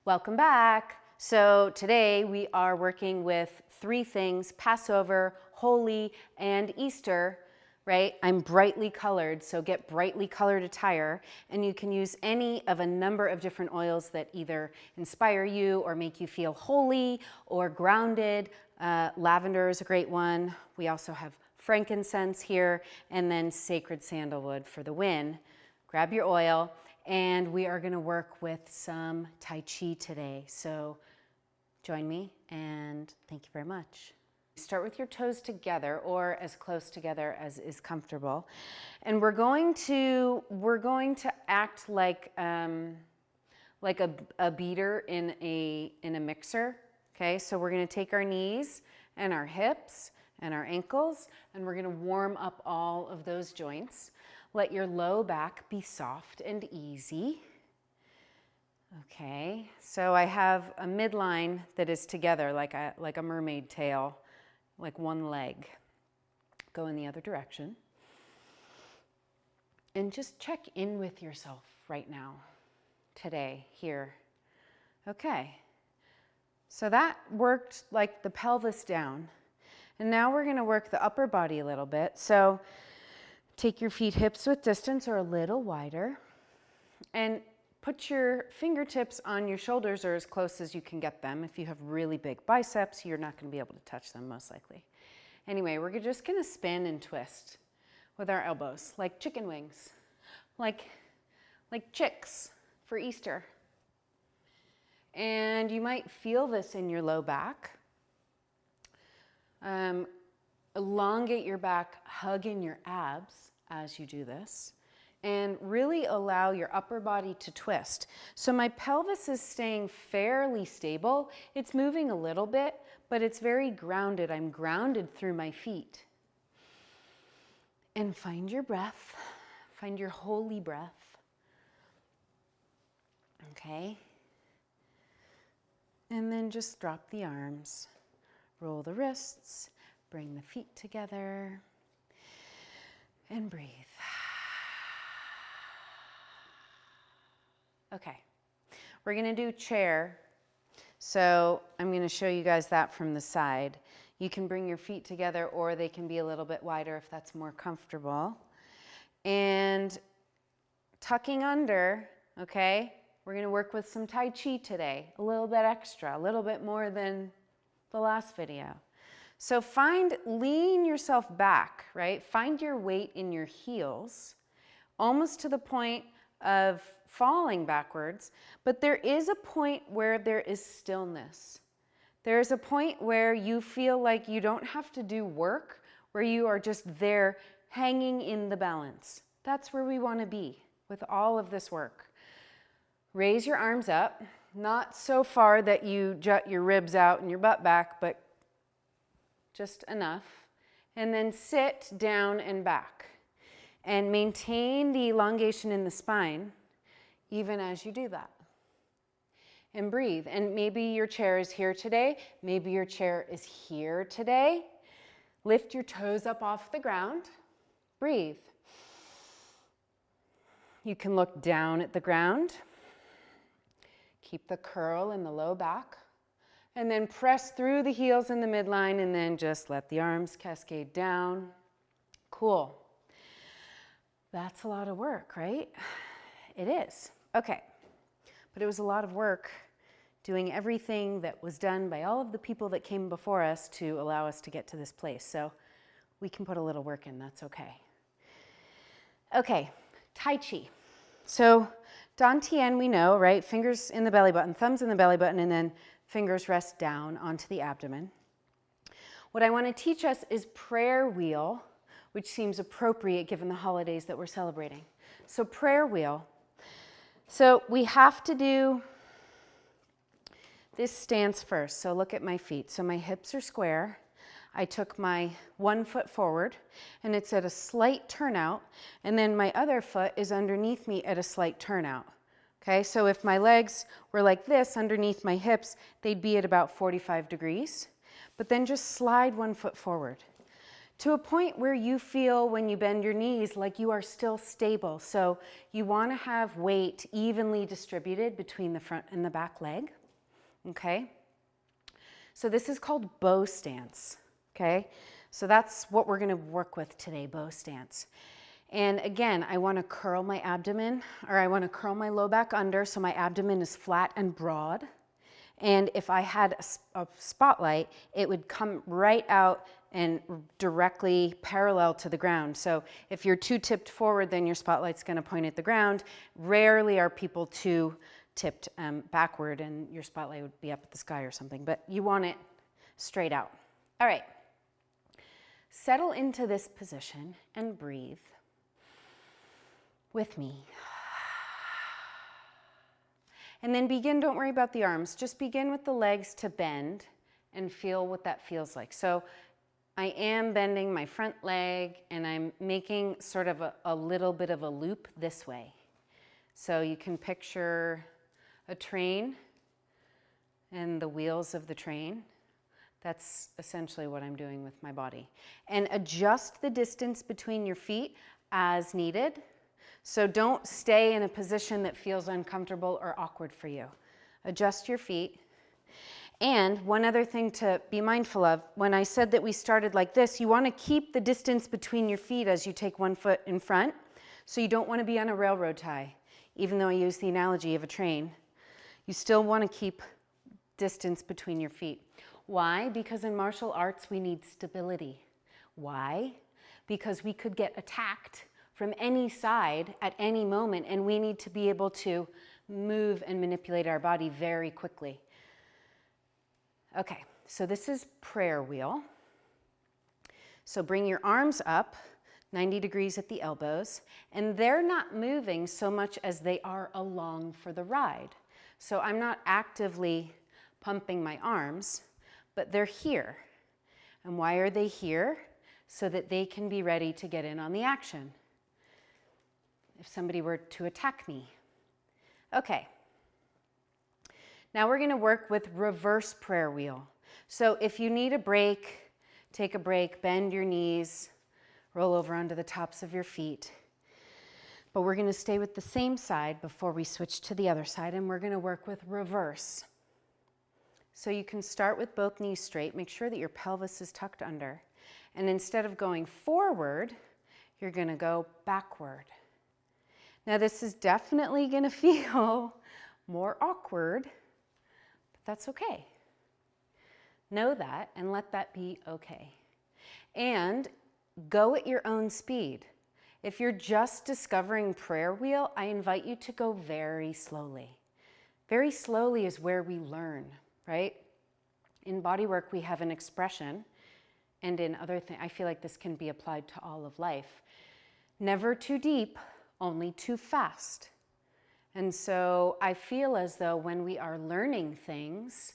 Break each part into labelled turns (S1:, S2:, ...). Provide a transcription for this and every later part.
S1: Welcome back. So today we are working with three things: Passover, Holi, and Easter, right? I'm brightly colored, so get brightly colored attire, and you can use any of a number of different oils that either inspire you or make you feel holy or grounded. Lavender is a great one. We also have frankincense here, and then sacred sandalwood for the win. Grab your oil. And we are going to work with some Tai Chi today. So join me and thank you very much. Start with your toes together or as close together as is comfortable. And we're going to act like a beater in a mixer. Okay, so we're going to take our knees and our hips and our ankles, and we're going to warm up all of those joints. Let your low back be soft and easy. Okay, so I have a midline that is together like a mermaid tail, like one leg. Go in the other direction. And just check in with yourself right now, today, here. Okay, so that worked like the pelvis down. And now we're going to work the upper body a little bit. So take your feet hips width distance or a little wider, and put your fingertips on your shoulders or as close as you can get them. If you have really big biceps, you're not going to be able to touch them most likely. Anyway, we're just going to spin and twist with our elbows like chicken wings, like chicks for Easter. And you might feel this in your low back. Elongate your back, hug in your abs as you do this, and really allow your upper body to twist. So my pelvis is staying fairly stable. It's moving a little bit, but it's very grounded. I'm grounded through my feet. And find your breath. Find your holy breath. Okay. And then just drop the arms. Roll the wrists. Bring the feet together and breathe. Okay, we're going to do chair. So I'm going to show you guys that from the side. You can bring your feet together or they can be a little bit wider if that's more comfortable. And tucking under, okay, we're going to work with some Tai Chi today. A little bit extra, a little bit more than the last video. So lean yourself back, right? Find your weight in your heels, almost to the point of falling backwards, but there is a point where there is stillness. There is a point where you feel like you don't have to do work, where you are just there hanging in the balance. That's where we want to be with all of this work. Raise your arms up, not so far that you jut your ribs out and your butt back, but just enough, and then sit down and back and maintain the elongation in the spine even as you do that. And breathe. And maybe your chair is here today, maybe your chair is here today. Lift your toes up off the ground. Breathe. You can look down at the ground. Keep the curl in the low back. And then press through the heels in the midline and then just let the arms cascade down. Cool. That's a lot of work, right? It is. Okay. But it was a lot of work doing everything that was done by all of the people that came before us to allow us to get to this place. So we can put a little work in. That's okay. Okay. Tai Chi. So Dantian we know, right? Fingers in the belly button, thumbs in the belly button, and then fingers rest down onto the abdomen. What I want to teach us is prayer wheel, which seems appropriate given the holidays that we're celebrating. So prayer wheel. So we have to do this stance first. So look at my feet. So my hips are square. I took my one foot forward and it's at a slight turnout, and then my other foot is underneath me at a slight turnout. Okay, so if my legs were like this underneath my hips, they'd be at about 45 degrees. But then just slide one foot forward. to a point where you feel when you bend your knees like you are still stable. So you want to have weight evenly distributed between the front and the back leg, okay? So this is called bow stance, okay? So that's what we're going to work with today, bow stance. And again, I want to curl my abdomen, or I want to curl my low back under so my abdomen is flat and broad. And if I had a spotlight, it would come right out and directly parallel to the ground. So if you're too tipped forward, then your spotlight's going to point at the ground. Rarely are people too tipped backward and your spotlight would be up at the sky or something, but you want it straight out. All right, settle into this position and breathe with me. And then begin, don't worry about the arms, just begin with the legs to bend and feel what that feels like. So I am bending my front leg and I'm making sort of a little bit of a loop this way. So you can picture a train and the wheels of the train. That's essentially what I'm doing with my body. And adjust the distance between your feet as needed. So don't stay in a position that feels uncomfortable or awkward for you. Adjust your feet. And one other thing to be mindful of, when I said that we started like this, you want to keep the distance between your feet as you take one foot in front. So you don't want to be on a railroad tie, even though I use the analogy of a train. You still want to keep distance between your feet. Why? Because in martial arts, we need stability. Why? Because we could get attacked from any side at any moment, and we need to be able to move and manipulate our body very quickly. Okay, so this is prayer wheel. So bring your arms up, 90 degrees at the elbows, and they're not moving so much as they are along for the ride. So I'm not actively pumping my arms, but they're here. And why are they here? So that they can be ready to get in on the action if somebody were to attack me. Okay. Now we're going to work with reverse prayer wheel. So if you need a break, take a break, bend your knees, roll over onto the tops of your feet. But we're going to stay with the same side before we switch to the other side, and we're going to work with reverse. So you can start with both knees straight. Make sure that your pelvis is tucked under. And instead of going forward, you're going to go backward. Now this is definitely going to feel more awkward, but that's okay. Know that and let that be okay. And go at your own speed. If you're just discovering prayer wheel, I invite you to go very slowly. Very slowly is where we learn, right? In bodywork, we have an expression, and in other things, I feel like this can be applied to all of life. Never too deep, only too fast. And so I feel as though when we are learning things,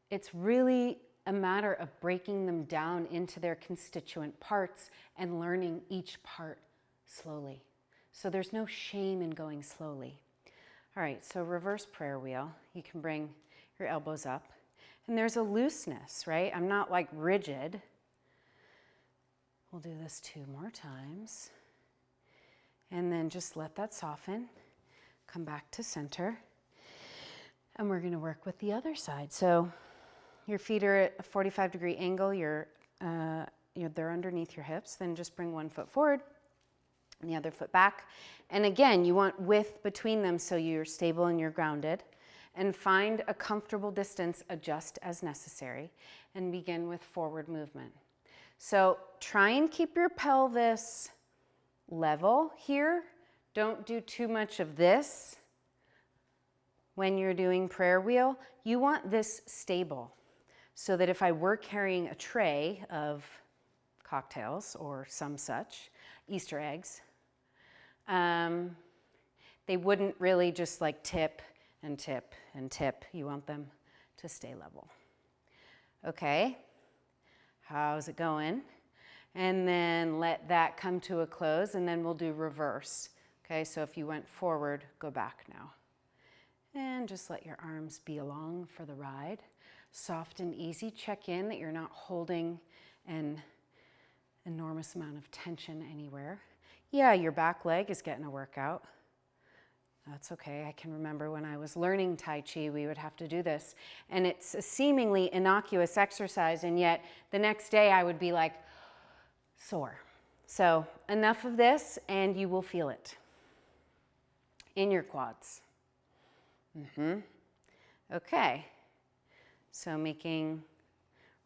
S1: it's really a matter of breaking them down into their constituent parts and learning each part slowly. So there's no shame in going slowly. All right, so reverse prayer wheel. You can bring your elbows up. And there's a looseness, right? I'm not like rigid. We'll do this 2 more times. And then just let that soften. Come back to center. And we're going to work with the other side. So your feet are at a 45-degree angle. They're underneath your hips. Then just bring one foot forward and the other foot back. And again, you want width between them so you're stable and you're grounded. And find a comfortable distance, adjust as necessary, and begin with forward movement. So try and keep your pelvis level here. Don't do too much of this when you're doing prayer wheel. You want this stable so that if I were carrying a tray of cocktails or some such, Easter eggs, they wouldn't really just like tip and tip and tip. You want them to stay level. Okay, how's it going? And then let that come to a close, and then we'll do reverse. Okay, so if you went forward, go back now. And just let your arms be along for the ride. Soft and easy. Check in that you're not holding and enormous amount of tension anywhere. Yeah, your back leg is getting a workout. That's okay. I can remember when I was learning Tai Chi, we would have to do this. And it's a seemingly innocuous exercise, and yet the next day I would be like sore. So enough of this, and you will feel it in your quads. Okay. So making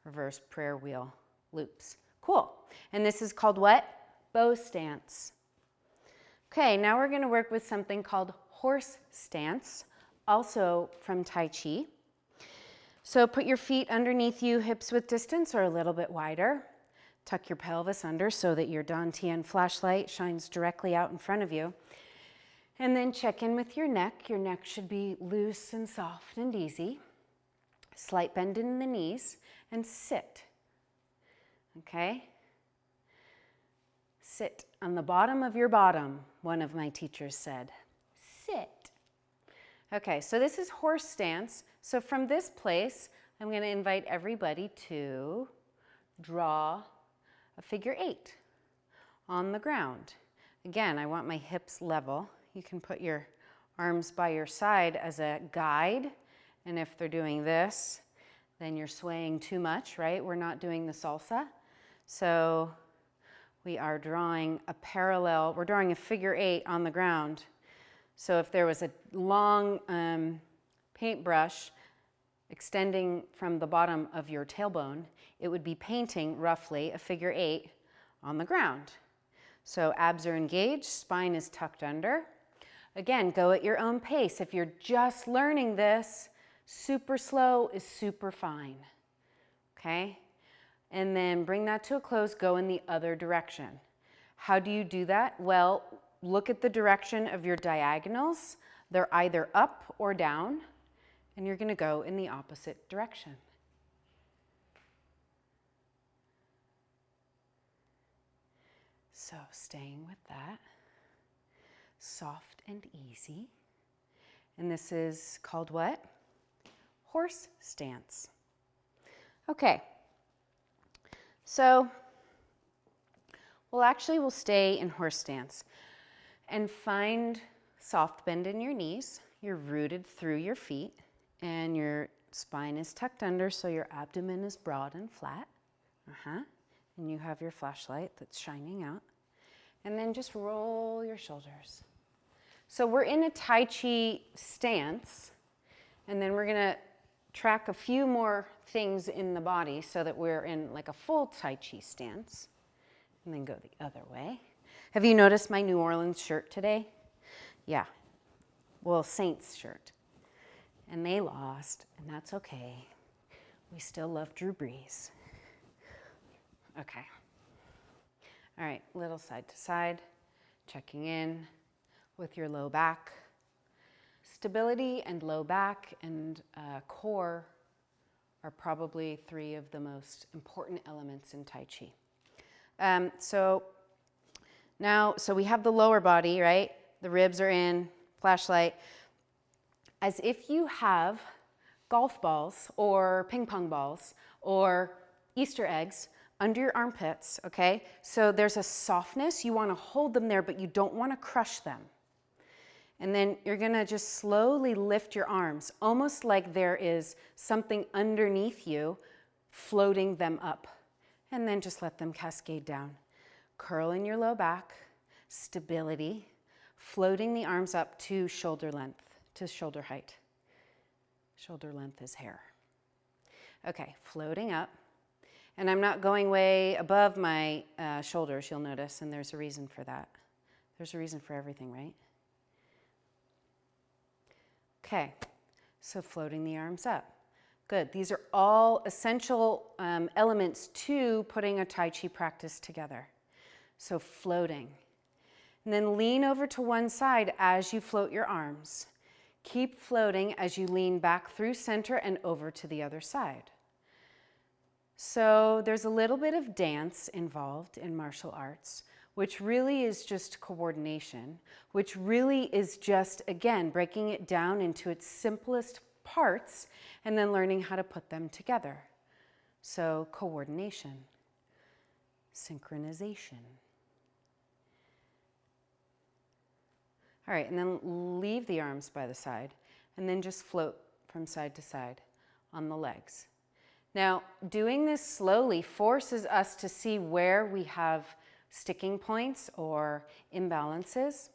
S1: reverse prayer wheel loops. Cool. And this is called what? Bow stance. Okay, now we're going to work with something called horse stance, also from Tai Chi. So put your feet underneath you, hips width distance or a little bit wider. Tuck your pelvis under so that your Dantian flashlight shines directly out in front of you. And then check in with your neck. Your neck should be loose and soft and easy. Slight bend in the knees and sit. Okay? Sit on the bottom of your bottom, one of my teachers said. Sit. Okay, so this is horse stance. So from this place, I'm going to invite everybody to draw a figure 8 on the ground. Again, I want my hips level. You can put your arms by your side as a guide. And if they're doing this, then you're swaying too much, right? We're not doing the salsa. So we are drawing a parallel, we're drawing a figure 8 on the ground. So if there was a long paintbrush extending from the bottom of your tailbone, it would be painting roughly a figure 8 on the ground. So abs are engaged, spine is tucked under. Again, go at your own pace. If you're just learning this, super slow is super fine, okay? And then bring that to a close, go in the other direction. How do you do that? Well, look at the direction of your diagonals. They're either up or down, and you're going to go in the opposite direction. So staying with that, soft and easy. And this is called what? Horse stance. Okay. So we'll stay in horse stance and find soft bend in your knees. You're rooted through your feet and your spine is tucked under so your abdomen is broad and flat. And you have your flashlight that's shining out. And then just roll your shoulders. So we're in a Tai Chi stance, and then we're going to track a few more things in the body so that we're in like a full Tai Chi stance, and then go the other way. Have you noticed my New Orleans shirt today? Yeah, well, Saints shirt. And they lost, and that's okay. We still love Drew Brees. Okay. All right, little side to side, checking in with your low back. Stability and low back and core are probably 3 of the most important elements in Tai Chi. So we have the lower body, right? The ribs are in, flashlight. As if you have golf balls or ping pong balls or Easter eggs under your armpits, okay? So there's a softness. You want to hold them there, but you don't want to crush them. And then you're going to just slowly lift your arms, almost like there is something underneath you floating them up. And then just let them cascade down. Curl in your low back, stability, floating the arms up to shoulder length, to shoulder height. Shoulder length is hair. Okay, floating up. And I'm not going way above my shoulders, you'll notice, and there's a reason for that. There's a reason for everything, right? Okay, so floating the arms up. Good. These are all essential elements to putting a Tai Chi practice together. So floating. And then lean over to one side as you float your arms. Keep floating as you lean back through center and over to the other side. So there's a little bit of dance involved in martial arts, which really is just coordination, which really is just, again, breaking it down into its simplest parts and then learning how to put them together. So coordination. synchronization. All right, and then leave the arms by the side, and then just float from side to side on the legs. Now, doing this slowly forces us to see where we have sticking points or imbalances.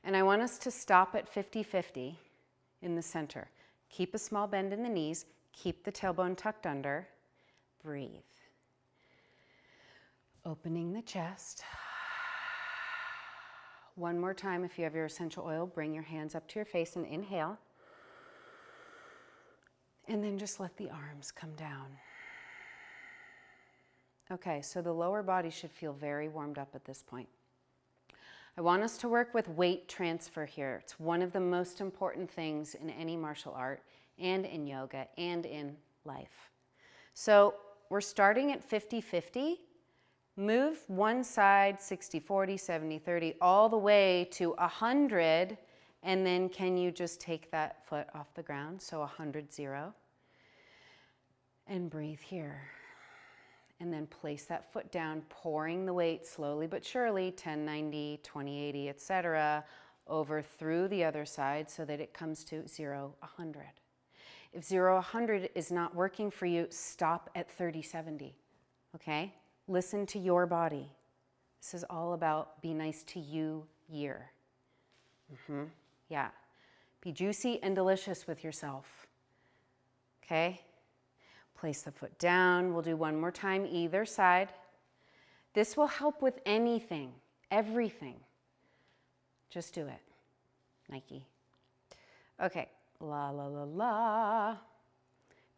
S1: And I want us to stop at 50-50 in the center. Keep a small bend in the knees, keep the tailbone tucked under, breathe. Opening the chest. One more time, if you have your essential oil, bring your hands up to your face and inhale. And then just let the arms come down. Okay, so the lower body should feel very warmed up at this point. I want us to work with weight transfer here. It's one of the most important things in any martial art and in yoga and in life. So we're starting at 50-50. Move one side 60-40, 70-30, all the way to 100, and then can you just take that foot off the ground? So 100-0. And breathe here. And then place that foot down, pouring the weight slowly but surely, 10-90, 20-80, etc., over through the other side so that it comes to 0-100. If 0-100 is not working for you, stop at 30-70, okay? Listen to your body. This is all about be nice to you year. Yeah. Be juicy and delicious with yourself. Okay? Place the foot down. We'll do one more time either side. This will help with anything, everything. Just do it. Nike. Okay. La, la, la, la.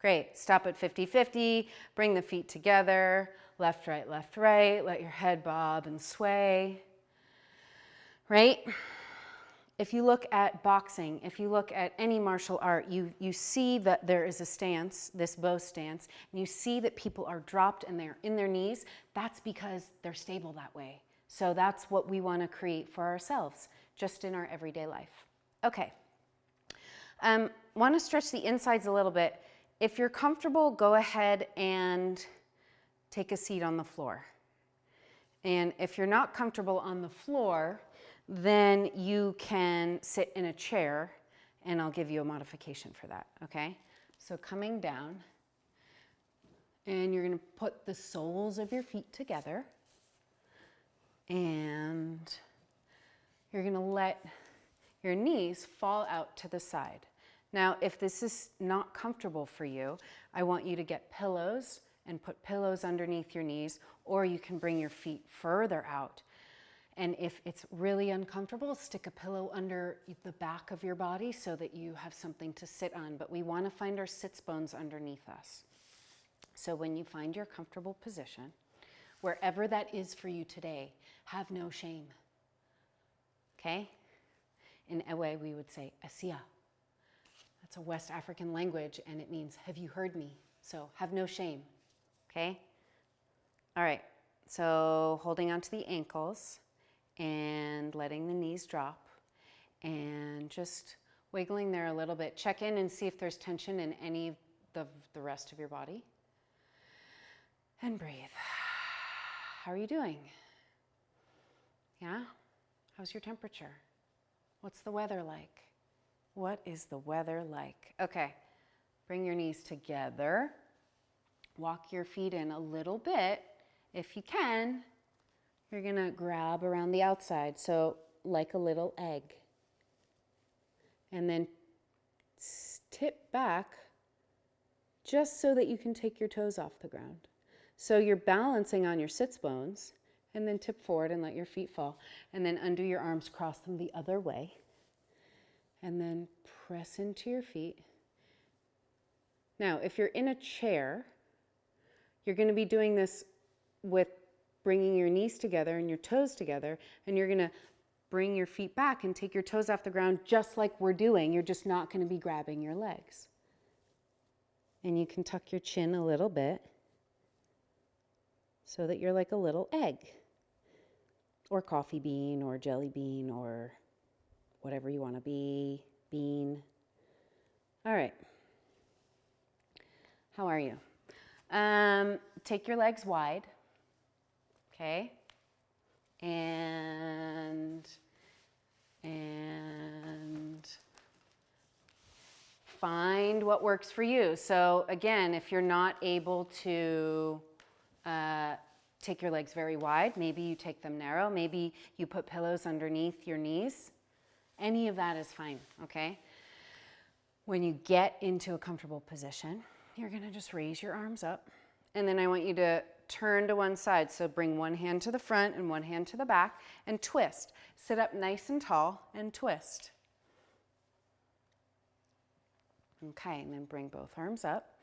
S1: Great. Stop at 50-50. Bring the feet together. Left, right, left, right. Let your head bob and sway. Right? If you look at boxing, if you look at any martial art, you see that there is a stance, this bow stance, and you see that people are dropped and they're in their knees. That's because they're stable that way. So that's what we want to create for ourselves, just in our everyday life. Okay. Want to stretch the insides a little bit. If you're comfortable, go ahead and take a seat on the floor. And if you're not comfortable on the floor, then you can sit in a chair, and I'll give you a modification for that, okay? So coming down, and you're going to put the soles of your feet together, and you're going to let your knees fall out to the side. Now, if this is not comfortable for you, I want you to get pillows and put pillows underneath your knees, or you can bring your feet further out. And if it's really uncomfortable, stick a pillow under the back of your body so that you have something to sit on. But we want to find our sits bones underneath us. So when you find your comfortable position, wherever that is for you today, have no shame. Okay? In Ewe, we would say, Asia. That's a West African language, and it means, have you heard me? So have no shame. Okay? All right. So holding onto the ankles and letting the knees drop and just wiggling there a little bit. Check in and see if there's tension in any of the rest of your body. And breathe. How are you doing? Yeah? How's your temperature? What's the weather like? What is the weather like? Okay, bring your knees together. Walk your feet in a little bit. If you can, you're gonna grab around the outside, so like a little egg. And then tip back just so that you can take your toes off the ground. So you're balancing on your sits bones, and then tip forward and let your feet fall. And then undo your arms, cross them the other way. And then press into your feet. Now, if you're in a chair, you're going to be doing this with bringing your knees together and your toes together, and you're going to bring your feet back and take your toes off the ground just like we're doing. You're just not going to be grabbing your legs. And you can tuck your chin a little bit so that you're like a little egg or coffee bean or jelly bean or whatever you want to be, bean. All right. How are you? Take your legs wide. Okay? And find what works for you. So again, if you're not able to take your legs very wide, maybe you take them narrow, maybe you put pillows underneath your knees. Any of that is fine, okay? When you get into a comfortable position, you're gonna just raise your arms up, and then I want you to turn to one side. So bring one hand to the front and one hand to the back and twist. Sit up nice and tall and twist. Okay, and then bring both arms up.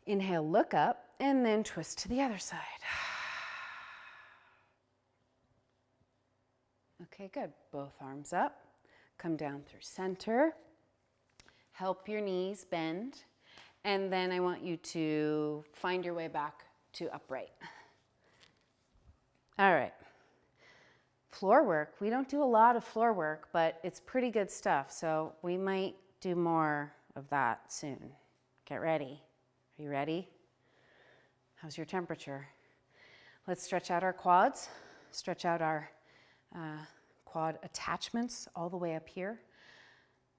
S1: Inhale, look up, and then twist to the other side. Okay, good. Both arms up. Come down through center. Help your knees bend. And then I want you to find your way back to upright. All right. Floor work. We don't do a lot of floor work, but it's pretty good stuff. So we might do more of that soon. Get ready. Are you ready? How's your temperature? Let's stretch out our quads. Stretch out our quad attachments all the way up here.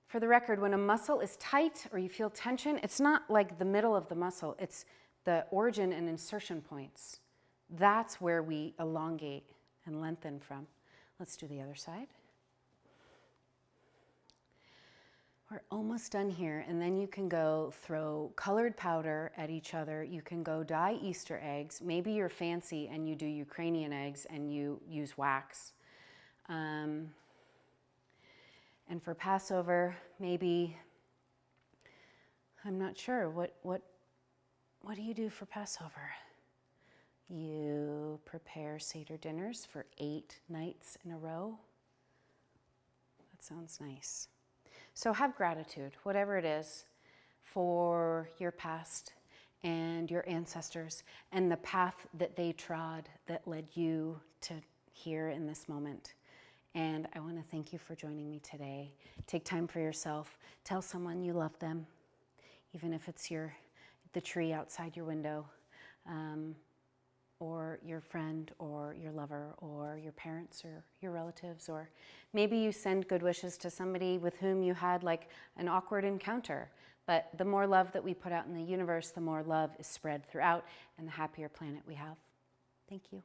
S1: For the record, when a muscle is tight or you feel tension, it's not like the middle of the muscle, it's the origin and insertion points. That's where we elongate and lengthen from. Let's do the other side. We're almost done here, and then you can go throw colored powder at each other. You can go dye Easter eggs. Maybe you're fancy and you do Ukrainian eggs and you use wax. And for Passover, maybe, I'm not sure, what do you do for Passover? You prepare Seder dinners for 8 nights in a row. That sounds nice. So have gratitude, whatever it is, for your past and your ancestors and the path that they trod that led you to here in this moment. And I want to thank you for joining me today. Take time for yourself. Tell someone you love them, even if it's the tree outside your window, or your friend or your lover or your parents or your relatives, or maybe you send good wishes to somebody with whom you had like an awkward encounter. But the more love that we put out in the universe, the more love is spread throughout and the happier planet we have. Thank you.